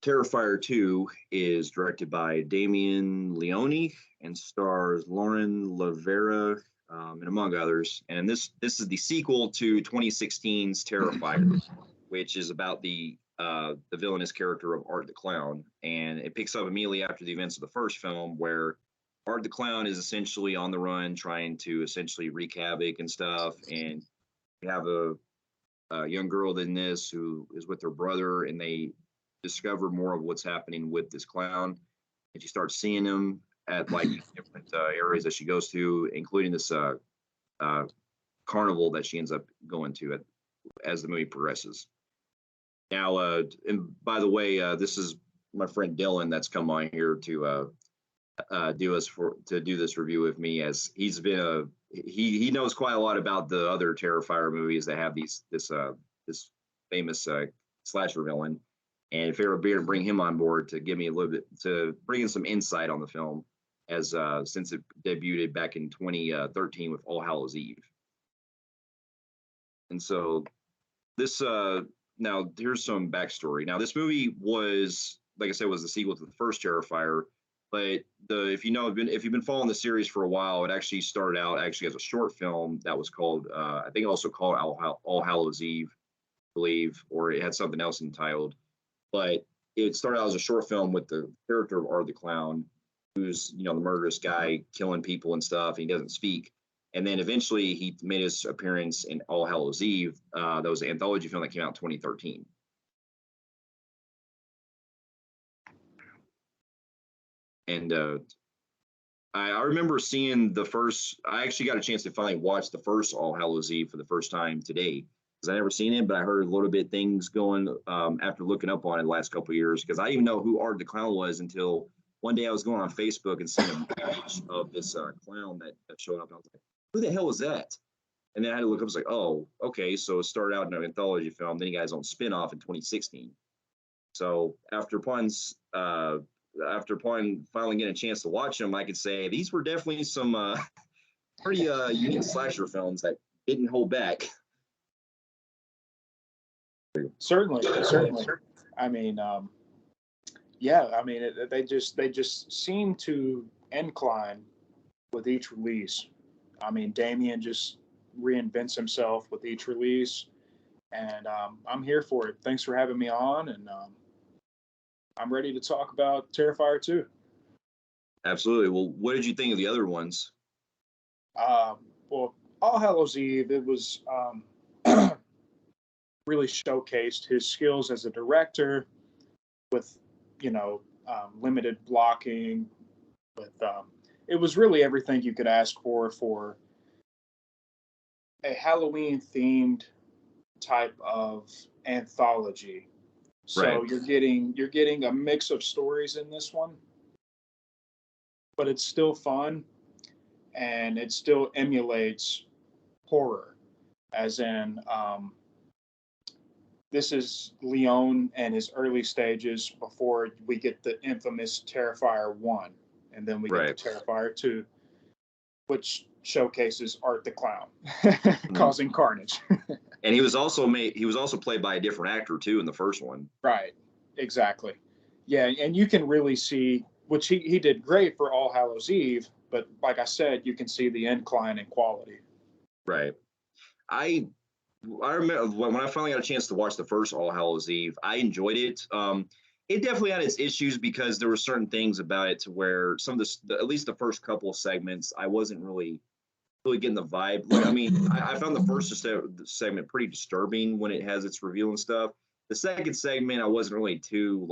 Terrifier 2 is directed by Damien Leone and stars Lauren Lavera, and among others. And this is the sequel to 2016's Terrifier, which is about the villainous character of Art the Clown. And it picks up immediately after the events of the first film, where Art the Clown is essentially on the run, trying to essentially wreak havoc and stuff. And you have a young girl in this who is with her brother, and they discover more of what's happening with this clown. And she starts seeing him at like different areas that she goes to, including this carnival that she ends up going to as the movie progresses. Now, and by the way, this is my friend Dylan that's come on here to do this review with me, as he's been he knows quite a lot about the other Terrifier movies that have this famous slasher villain, and figured to bring him on board to give me a little bit, to bring in some insight on the film, as since it debuted back in 2013 with All Hallows Eve. And so this now here's some backstory. Now this movie was, like I said, was the sequel to the first Terrifier, but if you've been following the series for a while, it actually started out as a short film that was called I think also called All Hallows Eve, I believe, or it had something else entitled. But it started out as a short film with the character of Art the Clown, who's the murderous guy killing people and stuff. And he doesn't speak. And then eventually he made his appearance in All Hallows Eve. That was an anthology film that came out in 2013. And I remember seeing I actually got a chance to finally watch the first All Hallows Eve for the first time today, because I never seen it, but I heard a little bit things going after looking up on it the last couple of years, because I didn't even know who Art the Clown was until one day I was going on Facebook and seeing a page of this clown that showed up. And I was like, who the hell was that? And then I had to look up. I was like, oh, okay. So it started out in an anthology film. Then he got his own spinoff in 2016. So after upon finally getting a chance to watch them, I could say these were definitely some pretty unique slasher films that didn't hold back. Certainly. I mean, yeah. I mean, they just seem to incline with each release. I mean, Damien just reinvents himself with each release, and I'm here for it. Thanks for having me on, and I'm ready to talk about Terrifier 2. Absolutely. Well, what did you think of the other ones? Well, All Hallows Eve, it was really showcased his skills as a director with, limited blocking. It was really everything you could ask for a Halloween-themed type of anthology. So Right. you're getting a mix of stories in this one, but it's still fun, and it still emulates horror, as in this is Leone and his early stages before we get the infamous Terrifier 1, and then we get Right. the Terrifier 2, which showcases Art the Clown Mhm. causing carnage. And he was also played by a different actor too in the first one. Right, exactly. Yeah, and you can really see, which he did great for All Hallows Eve, but like I said, you can see the incline in quality. Right. I I remember when I finally got a chance to watch the first All Hallows Eve, I enjoyed it. It definitely had its issues because there were certain things about it to where some of at least the first couple of segments, I wasn't really getting the vibe. Like, I mean, I found the first segment pretty disturbing when it has its reveal and stuff. The second segment, I wasn't really too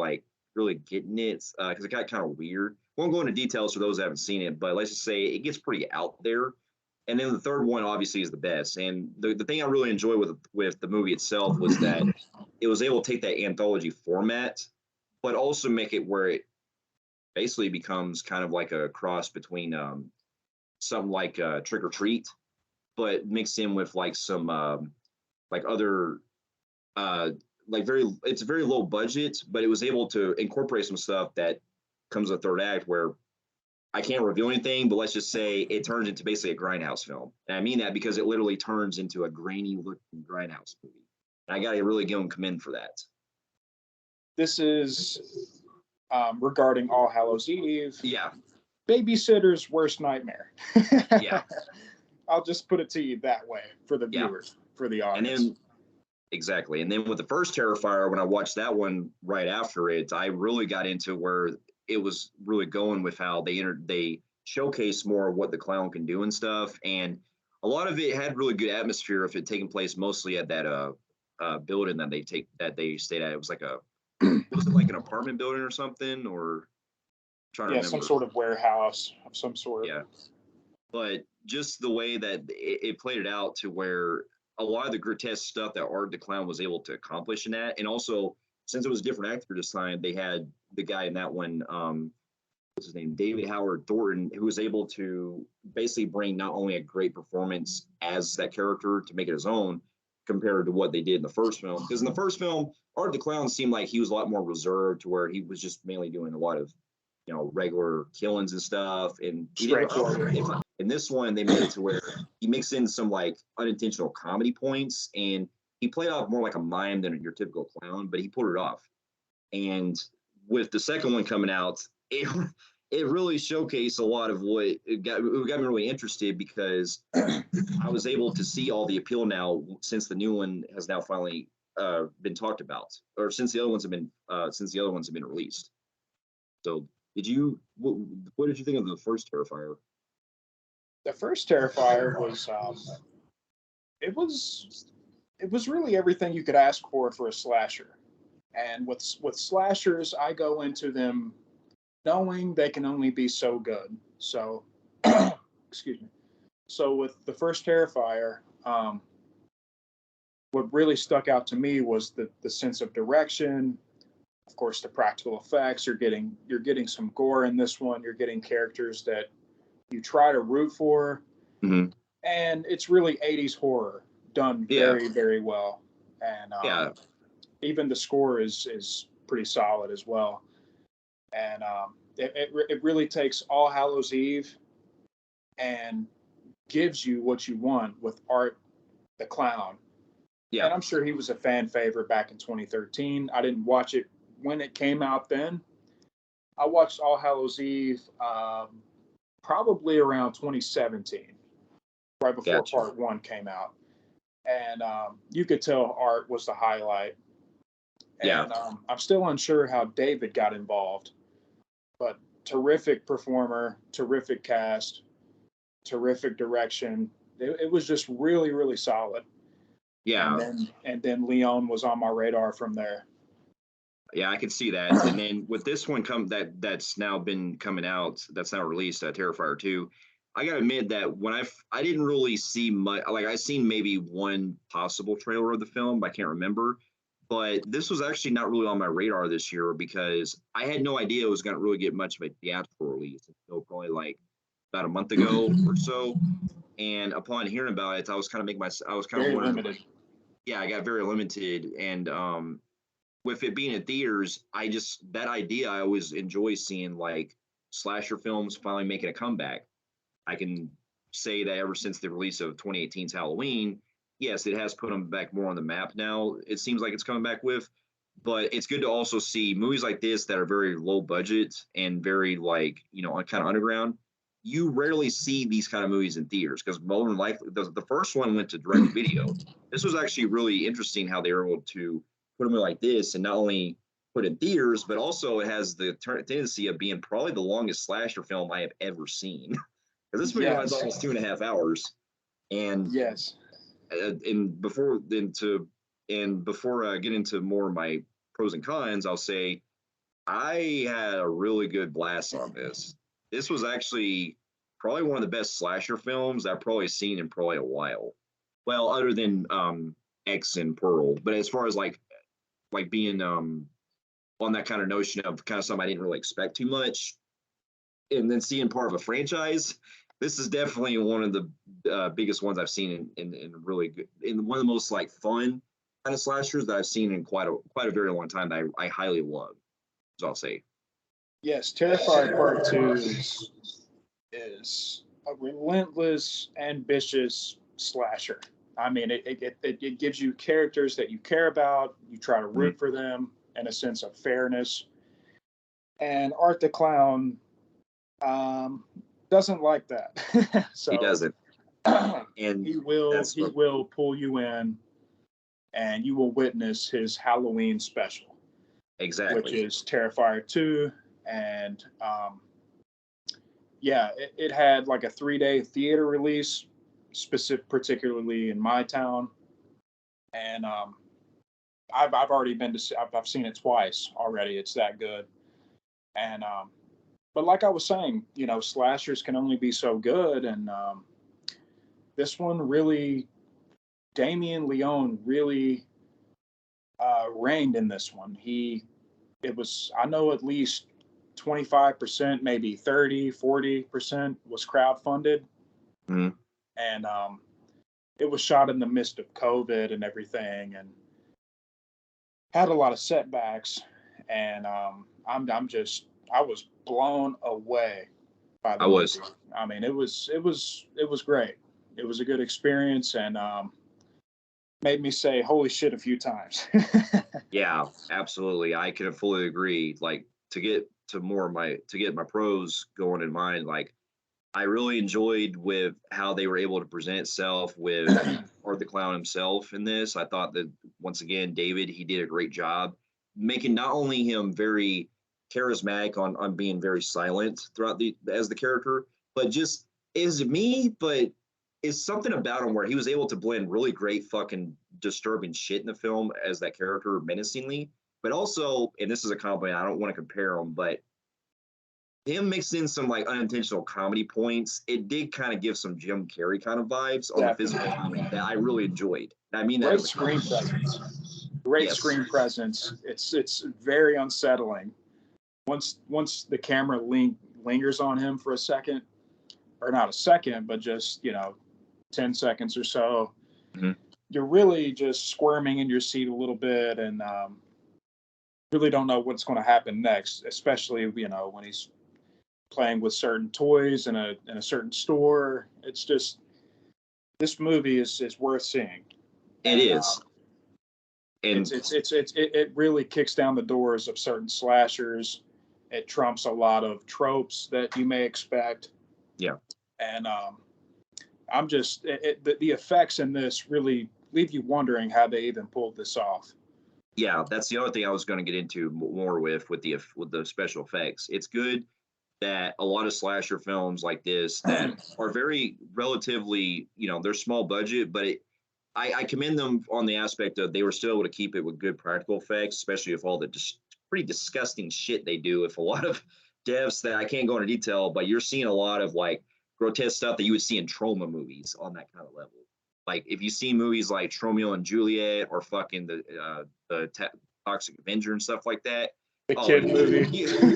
really getting it because it got kind of weird. Won't go into details for those that haven't seen it, but let's just say it gets pretty out there. And then the third one obviously is the best. And the thing I really enjoyed with the movie itself was that it was able to take that anthology format, but also make it where it basically becomes kind of like a cross between something like Trick or Treat, but mixed in with like some like other it's very low budget, but it was able to incorporate some stuff that comes with third act where I can't reveal anything, but let's just say it turns into basically a grindhouse film. And I mean that because it literally turns into a grainy looking grindhouse movie. And I got to really give them commend for that. this is regarding All Hallows Eve. Yeah. Babysitter's worst nightmare. Yeah. I'll just put it to you that way for the Yeah. viewers, for the And audience. then exactly. And then with the first Terrifier, when I watched that one right after it, I really got into where it was really going with how they showcase more of what the clown can do and stuff. And a lot of it had really good atmosphere if it taking place mostly at that building that they stayed at. It was like was it like an apartment building or something, or I'm trying to Yeah, some remember. sort of warehouse of some sort. Yeah. But just the way that it played it out to where a lot of the grotesque stuff that Art the Clown was able to accomplish in that, and also since it was a different actor this time, they had the guy in that one, what's his name, David Howard Thornton, who was able to basically bring not only a great performance as that character to make it his own, compared to what they did in the first film. Because in the first film, Art the Clown seemed like he was a lot more reserved, to where he was just mainly doing a lot of regular killings and stuff. And he didn't. In this one, they made it to where he mixed in some like unintentional comedy points, and he played off more like a mime than your typical clown, but he pulled it off. And with the second one coming out, it really showcased a lot of what it got me really interested, because I was able to see all the appeal now since the new one has now finally been talked about, or since the other ones have been released. So what did you think of the first Terrifier? The first Terrifier was it was really everything you could ask for a slasher. And with slashers, I go into them knowing they can only be so good. So, excuse me. So with the first Terrifier, what really stuck out to me was the sense of direction. Of course, the practical effects. You're getting some gore in this one. You're getting characters that you try to root for, Mm-hmm. and it's really 80s horror done very, very well. And even the score is pretty solid as well. And it really takes All Hallows Eve and gives you what you want with Art the Clown. Yeah. And I'm sure he was a fan favorite back in 2013. I didn't watch it when it came out then. I watched All Hallows Eve probably around 2017, right before Part 1 came out. And you could tell Art was the highlight. And I'm still unsure how David got involved, but terrific performer, terrific cast, terrific direction. It was just really, really solid. Yeah. And then Leon was on my radar from there. Yeah, I could see that. And then with this one that's now been coming out, that's now released, Terrifier 2, I gotta admit that when I didn't really see much. Like, I seen maybe one possible trailer of the film, but I can't remember. But this was actually not really on my radar this year, because I had no idea it was going to really get much of a theatrical release until probably like about a month ago or so. And upon hearing about it, I was kind of very wondering. Limited. Yeah, I got very limited, and with it being in theaters, that idea, I always enjoy seeing like slasher films finally making a comeback. I can say that ever since the release of 2018's Halloween, yes, it has put them back more on the map now. It seems like it's coming back with, but it's good to also see movies like this that are very low budget and very kind of underground. You rarely see these kind of movies in theaters, because more than likely the first one went to direct video. This was actually really interesting how they were able to put a movie like this and not only put in theaters, but also it has the tendency of being probably the longest slasher film I have ever seen. Because this movie runs almost 2.5 hours, and before I get into more of my pros and cons, I'll say I had a really good blast on this. This was actually probably one of the best slasher films I've probably seen in probably a while. Well, other than X and Pearl, but as far as like being on that kind of notion of kind of something I didn't really expect too much, and then seeing part of a franchise, this is definitely one of the biggest ones I've seen in really good, in one of the most like fun kind of slashers that I've seen in quite a very long time, that I highly love, as I'll say. Yes, Terrifier Part 2 is a relentless, ambitious slasher. I mean, it gives you characters that you care about. You try to root for them. and a sense of fairness. And Art the Clown doesn't like that. He So doesn't, and he will that's he will pull you in, and you will witness his Halloween special, which exactly. is Terrifier 2. And yeah, it had like a 3-day theater release, particularly in my town. And I've already been to see, I've seen it twice already. It's that good. And but like I was saying, slashers can only be so good, and this one really, Damien Leone really reigned in this one. It was, I know, at least 25%, maybe 30, 40% was crowdfunded. Mhm. And it was shot in the midst of COVID and everything, and had a lot of setbacks. And I was blown away by the I was. movie. I mean, it was great. It was a good experience, and made me say "holy shit" a few times. Yeah, absolutely. I can fully agree. Like to get my pros going in mind, like I really enjoyed with how they were able to present itself with Art the Clown himself in this. I thought that once again, David, he did a great job making not only him very charismatic on being very silent throughout the as the character, but just is me, but is something about him where he was able to blend really great fucking disturbing shit in the film as that character menacingly, but also, and this is a compliment, I don't want to compare him, but him mixing in some like unintentional comedy points, it did kind of give some Jim Carrey kind of vibes on the physical Definitely. comedy that I really enjoyed. I mean that Great as a screen compliment. presence. Great Yes. screen presence. It's very unsettling. Once the camera lingers on him for a second, or not a second, but just 10 seconds or so, Mhm. you're really just squirming in your seat a little bit, and really don't know what's going to happen next. Especially when he's playing with certain toys in a certain store. It's just, this movie is worth seeing. It And is. And it really kicks down the doors of certain slashers. It trumps a lot of tropes that you may expect. yeah. And I'm just the effects in this really leave you wondering how they even pulled this off. Yeah, that's the other thing I was going to get into more with the special effects. It's good that a lot of slasher films like this that are very relatively, they're small budget, but I commend them on the aspect of they were still able to keep it with good practical effects, especially with all the pretty disgusting shit they do with a lot of deaths that I can't go into detail, but you're seeing a lot of like grotesque stuff that you would see in trauma movies on that kind of level. Like if you see movies like Romeo and Juliet or fucking the Toxic Avenger and stuff like that, The oh, kid movie.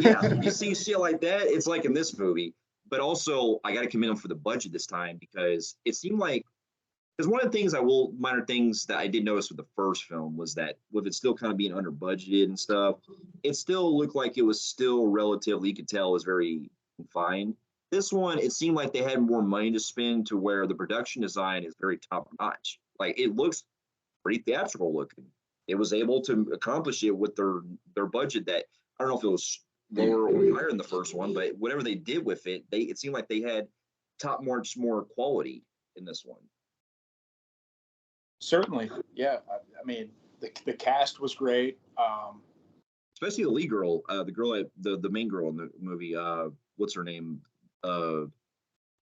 yeah, you see shit like that, it's like in this movie. But also, I got to commend them for the budget this time because it seemed like because one of the things minor things that I did notice with the first film was that with it still kind of being under budgeted and stuff, it still looked like it was still relatively, you could tell, it was very confined. This one, it seemed like they had more money to spend to where the production design is very top notch. Like it looks pretty theatrical looking. It was able to accomplish it with their budget that I don't know if it was lower or higher in the first one, but whatever they did with it, it seemed like they had top much more quality in this one. Certainly, yeah. I mean, the cast was great. Especially the lead girl, the girl, the main girl in the movie. What's her name? Uh,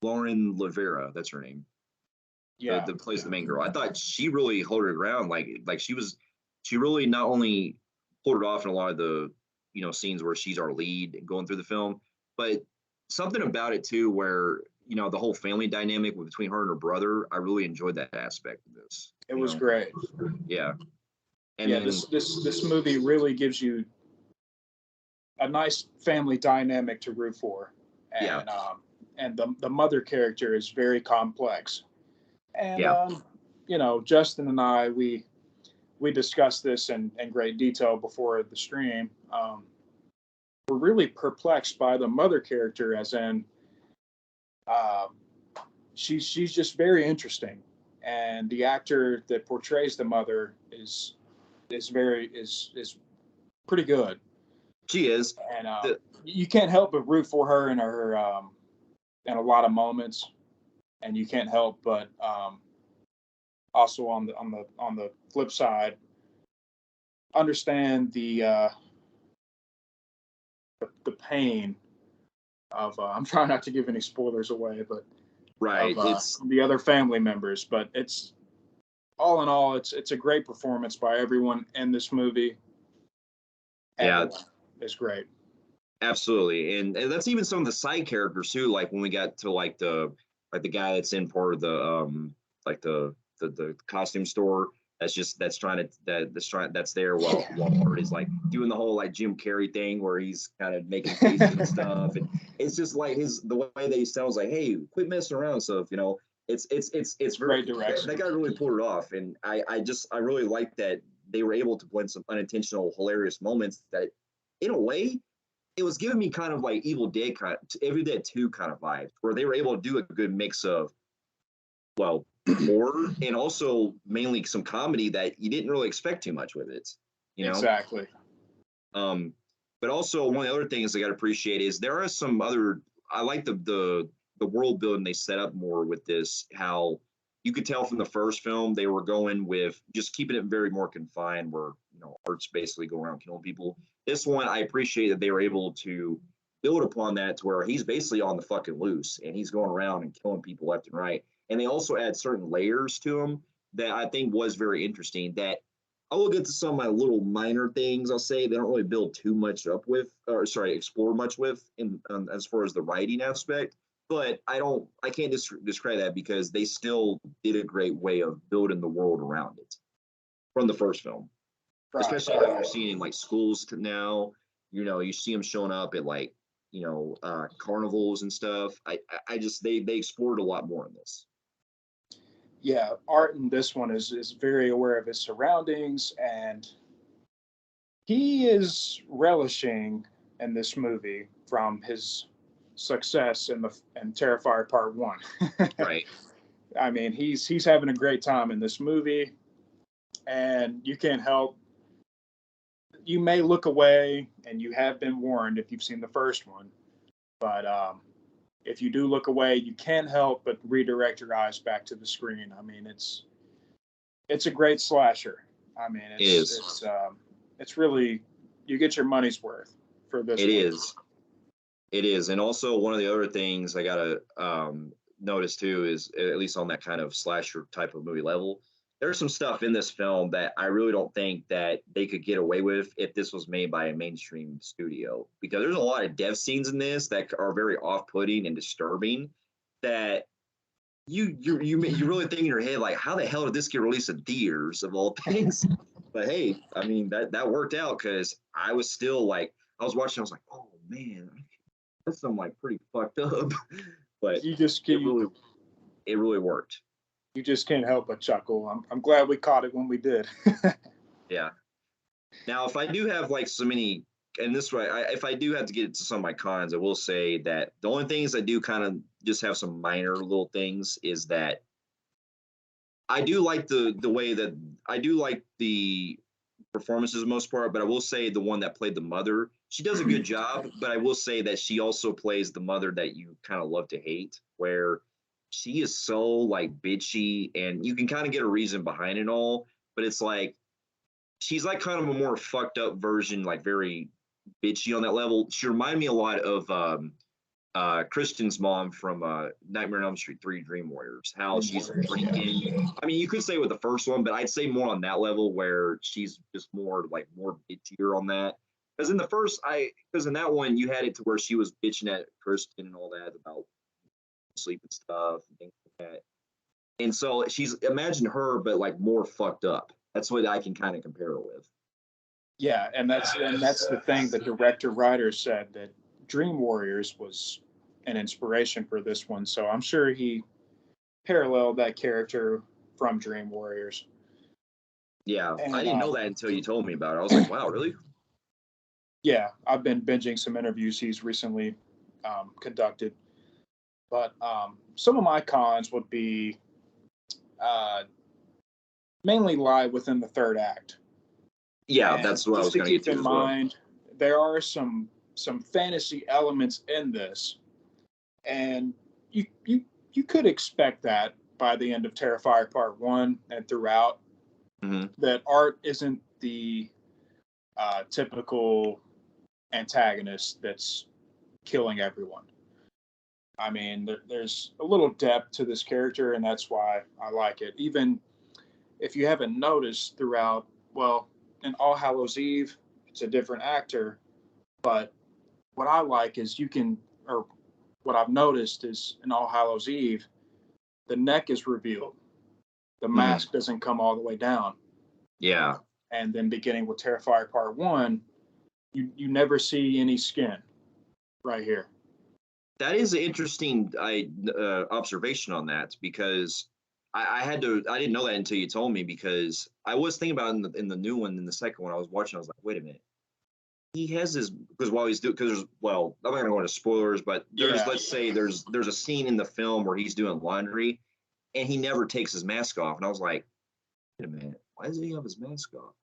Lauren Lavera. That's her name. Yeah, The plays the main girl. I thought she really held her ground. Like she really not only pulled it off in a lot of the scenes where she's our lead and going through the film, but something about it too, where the whole family dynamic between her and her brother. I really enjoyed that aspect of this. it was great. Yeah, and Yeah, then this movie really gives you a nice family dynamic to root for, yeah, and the mother character is very complex. And yeah, Justin and I, we discussed this in great detail before the stream. We're really perplexed by the mother character, as in, uh, she's just very interesting, and the actor that portrays the mother is pretty good. She is. And The, you can't help but root for her in her in a lot of moments, and you can't help but also on the flip side understand the pain of I'm trying not to give any spoilers away, but right. of It's the other family members. But it's all in all, it's a great performance by everyone in this movie. yeah, Everyone is great. absolutely. And that's even some of the side characters too. Like when we got to like the guy that's in part of the like the costume store that's trying to that's there while Bart is like doing the whole like Jim Carrey thing where he's kind of making faces and stuff, and it's just like the way they sounds like, hey, quit messing around and stuff, you know. It's very Great direction. that guy really pulled it off, and I really like that they were able to blend some unintentional hilarious moments that in a way it was giving me kind of like Evil Dead Evil Dead 2 kind of vibes, where they were able to do a good mix of well horror and also mainly some comedy that you didn't really expect too much with it, you know. Exactly. Um, but also one of the other things I got to appreciate is there are some other. I like the world building they set up more with this. How you could tell from the first film they were going with just keeping it very more confined, where you know Art's basically going around killing people. This one I appreciate that they were able to build upon that to where he's basically on the fucking loose and he's going around and killing people left and right. And they also add certain layers to him that I think was very interesting. That I will get to some of my little minor things. I'll say they don't really build too much up with, or sorry, explore much with in as far as the writing aspect. But I can't discredit that because they still did a great way of building the world around it from the first film, Right. especially how you're seeing in like schools now. You know, you see them showing up at like carnivals and stuff. I just they explored a lot more in this. Yeah, Art in this one is very aware of his surroundings, and he is relishing in this movie from his success in Terrifier Part One. Right. I mean, he's having a great time in this movie, and you can't help. You may look away, and you have been warned if you've seen the first one, but if you do look away, you can't help but redirect your eyes back to the screen. I mean, it's a great slasher. I mean, It is. it's really you get your money's worth for this It one. is. It is. And also one of the other things I gotta notice too is at least on that kind of slasher type of movie level, there's some stuff in this film that I really don't think that they could get away with if this was made by a mainstream studio. Because there's a lot of death scenes in this that are very off-putting and disturbing that you really think in your head like, how the hell did this get released in theaters of all things? But hey, I mean that worked out because I was still like I was watching, I was like, oh man, that's some like pretty fucked up. But You just it you, really it really worked. you just can't help but chuckle. I'm glad we caught it when we did. Yeah. Now, if I do have like so many, and this way, if I do have to get to some of my cons, I will say that the only things I do kind of just have some minor little things is that I do like the way that I do like the performances the most part, but I will say the one that played the mother, she does a good job, but I will say that she also plays the mother that you kind of love to hate, where she is so like bitchy and you can kind of get a reason behind it all, but it's like she's like kind of a more fucked up version, like very bitchy on that level. She reminded me a lot of Christian's mom from Nightmare on Elm Street 3 Dream Warriors. How she's drinking. I mean, you could say with the first one, but I'd say more on that level where she's just more bitchier on that. Because in the first, because in that one you had it to where she was bitching at Christian and all that about sleep and stuff and things like that. And so she's imagine her, but like more fucked up. That's what I can kind of compare her with. Yeah, and that's the thing. The director writer said that Dream Warriors was an inspiration for this one, so I'm sure he paralleled that character from Dream Warriors. Yeah, I And didn't know that until you told me about it. I was like, wow, really? yeah, I've been binging some interviews he's recently conducted. But some of my cons would be uh, mainly lie within the third act. Yeah, And that's what I just was to going to get keep to in as well. mind, there are some fantasy elements in this, and you could expect that by the end of Terrifier Part One and throughout, Hmm. that Art isn't the typical antagonist that's killing everyone. I mean, there's a little depth to this character, and that's why I like it. Even if you haven't noticed throughout, well, in All Hallows Eve, it's a different actor, but what I like is or what I've noticed is in All Hallows Eve, the neck is revealed. The Hmm. mask doesn't come all the way down. Yeah, And then beginning with Terrifier Part 1, you never see any skin right here. that is an interesting observation on that because I didn't know that until you told me because I was thinking about in the new one in the second one I was watching I was like wait a minute he has his because while he's doing because there's well I'm not gonna go into spoilers but there's Yeah, let's say there's a scene in the film where he's doing laundry and he never takes his mask off and I was like wait a minute why does he have his mask off?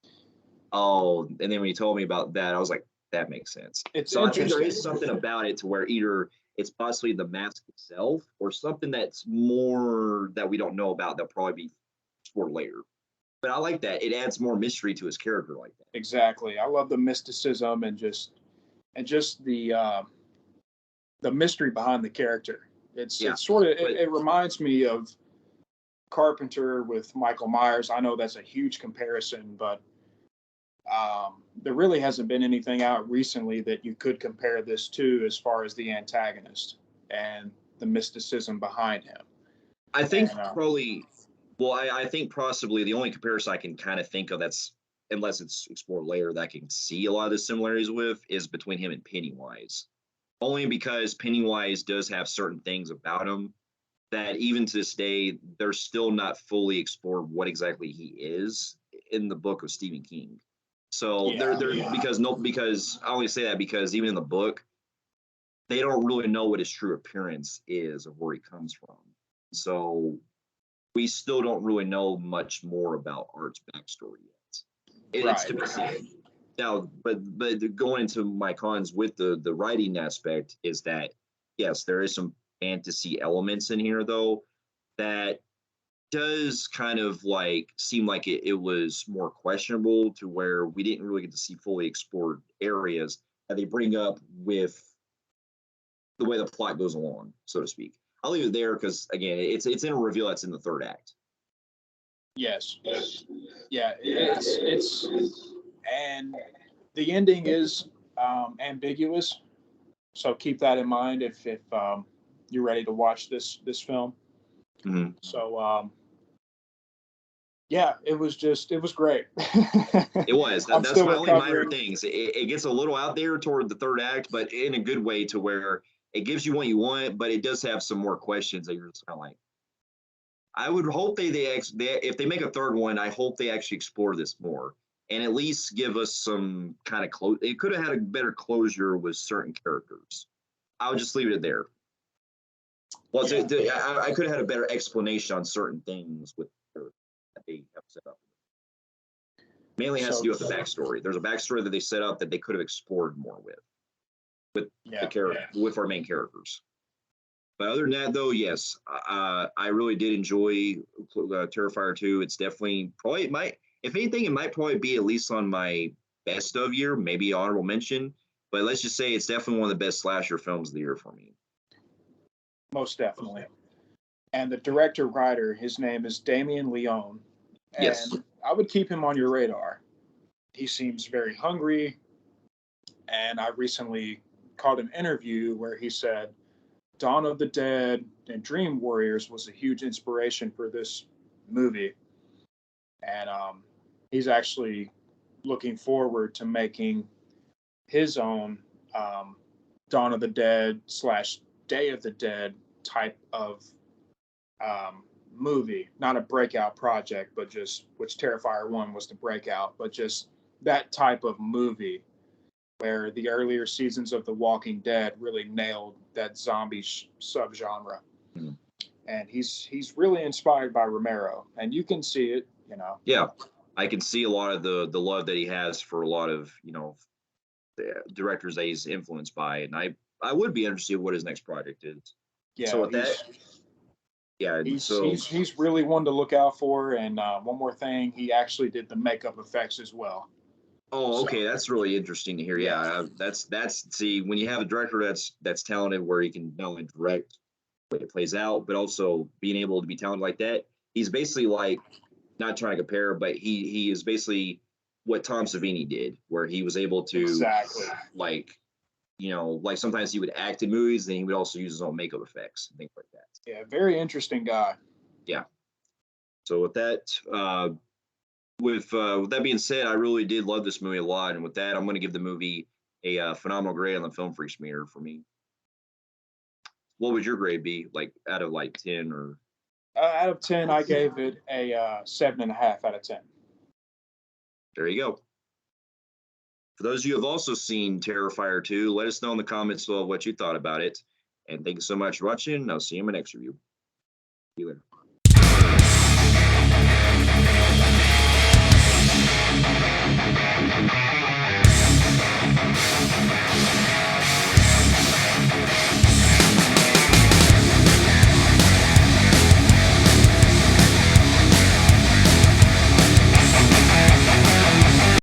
Oh, and then when you told me about that, I was like, that makes sense. it's So I think there interesting. is something about it to where either it's possibly the mask itself or something that's more that we don't know about that'll probably be for later. But I like that. It adds more mystery to his character like that. Exactly. I love the mysticism and just the mystery behind the character. Yeah. It's sort of But it reminds me of Carpenter with Michael Myers. I know that's a huge comparison, but there really hasn't been anything out recently that you could compare this to as far as the antagonist and the mysticism behind him. I think And probably well, I think possibly the only comparison I can kind of think of that's unless it's explored later that I can see a lot of the similarities with is between him and Pennywise. Only because Pennywise does have certain things about him that even to this day, they're still not fully explored what exactly he is in the book of Stephen King. So yeah, they're because I only say that because even in the book, they don't really know what his true appearance is or where he comes from. So we still don't really know much more about Art's backstory yet. It's right. to be seen. Now, but going into my cons with the writing aspect is that yes, there is some fantasy elements in here though that does kind of like seem like it was more questionable to where we didn't really get to see fully explored areas that they bring up with the way the plot goes along, so to speak. I'll leave it there because again, it's in a reveal that's in the third act. Yes, yeah. It's and the ending is ambiguous. So keep that in mind if you're ready to watch this film. Mhm. So yeah, it was great. It was. I'm That's still my only minor recovering. things. It gets a little out there toward the third act, but in a good way to where it gives you what you want, but it does have some more questions that you're just kind of like. I would hope if they make a third one, I hope they actually explore this more and at least give us some kind of close. It could have had a better closure with certain characters. I would just leave it there. Well, Yeah. I could have had a better explanation on certain things with that they have set up. Mainly has to So do with the backstory. There's a backstory that they set up that they could have explored more with the yeah, character with our main characters. But other than that, though, yes, I really did enjoy Terrifier 2. It's definitely probably it might, if anything, it might probably be at least on my best of year, maybe honorable mention. But let's just say it's definitely one of the best slasher films of the year for me. most definitely. And the director writer, his name is Damien Leone, Yes. and I would keep him on your radar. He seems very hungry, and I recently caught an interview where he said Dawn of the Dead and Dream Warriors was a huge inspiration for this movie, and he's actually looking forward to making his own um, Dawn of the Dead slash Day of the Dead type of movie, not a breakout project, but just which Terrifier 1 was the breakout, but just that type of movie where the earlier seasons of The Walking Dead really nailed that zombie subgenre. Mhm. And he's really inspired by Romero, and you can see it. Yeah. I can see a lot of the love that he has for a lot of the directors that he's influenced by, and I would be interested in what his next project is. So Yeah, with that, yeah, so he's really one to look out for. And one more thing, he actually did the makeup effects as well. oh, So okay, that's really interesting to hear. yeah, Yeah, that's see when you have a director that's talented, where he can not only direct the way it plays out, but also being able to be talented like that. He's basically like not trying to compare, but he is basically what Tom Savini did, where he was able to exactly. like like sometimes he would act in movies, then he would also use his own makeup effects and things like that. Yeah, very interesting guy. Yeah. So with that, with that being said, I really did love this movie a lot, and with that, I'm going to give the movie a phenomenal grade on the Film Freaks meter for me. What would your grade be, like out of like 10 or? Out of 10, I gave it a 7.5 out of 10. There you go. For those of you who have also seen Terrifier 2, let us know in the comments below what you thought about it. And thank you so much for watching. I'll see you in my next review. See you later.